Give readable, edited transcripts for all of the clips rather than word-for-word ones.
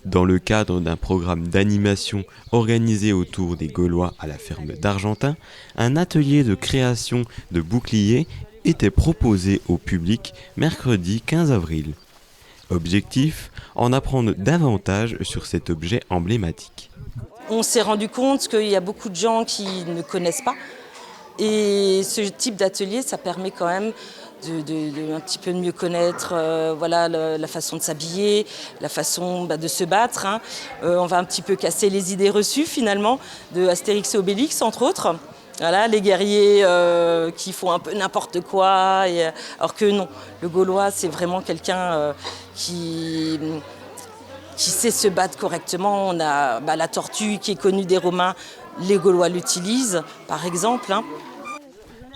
Dans le cadre d'un programme d'animation organisé autour des Gaulois à la ferme d'Argentin, un atelier de création de boucliers était proposé au public mercredi 15 avril. Objectif, en apprendre davantage sur cet objet emblématique. On s'est rendu compte qu'il y a beaucoup de gens qui ne connaissent pas. Et ce type d'atelier, ça permet quand même de un petit peu mieux connaître voilà, la façon de s'habiller, la façon de se battre. On va un petit peu casser les idées reçues finalement de Astérix et Obélix entre autres. Voilà, les guerriers qui font un peu n'importe quoi, alors que non, le Gaulois c'est vraiment quelqu'un qui sait se battre correctement. On a la tortue qui est connue des Romains, les Gaulois l'utilisent par exemple.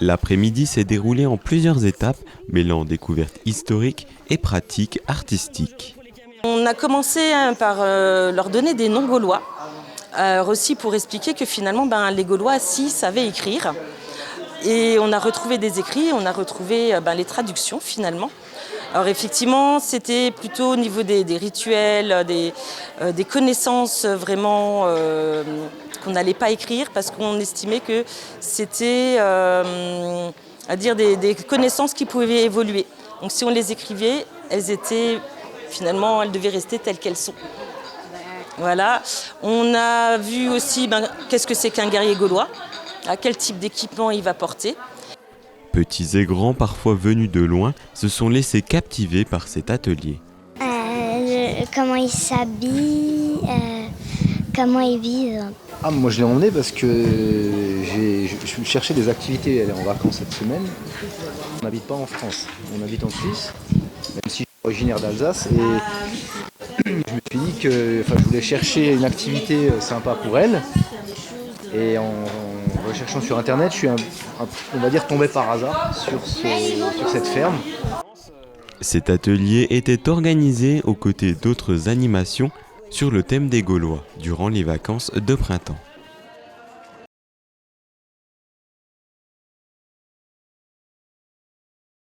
L'après-midi s'est déroulé en plusieurs étapes, mêlant découvertes historiques et pratiques artistiques. On a commencé par leur donner des noms gaulois, aussi pour expliquer que finalement les Gaulois si savaient écrire. Et on a retrouvé des écrits, on a retrouvé les traductions finalement. Alors effectivement, c'était plutôt au niveau des rituels, des connaissances vraiment qu'on n'allait pas écrire parce qu'on estimait que c'était des connaissances qui pouvaient évoluer. Donc si on les écrivait, elles devaient rester telles qu'elles sont. Voilà. On a vu aussi qu'est-ce que c'est qu'un guerrier gaulois, à quel type d'équipement il va porter. Petits et grands, parfois venus de loin, se sont laissés captiver par cet atelier. Comment ils s'habillent, comment ils vivent. Moi je l'ai emmené parce que je cherchais des activités, elle est en vacances cette semaine. On n'habite pas en France, on habite en Suisse, même si je suis originaire d'Alsace. Et je me suis dit que je voulais chercher une activité sympa pour elle. Et en recherchant sur internet, je suis on va dire tombé par hasard sur cette ferme. Cet atelier était organisé aux côtés d'autres animations sur le thème des Gaulois durant les vacances de printemps.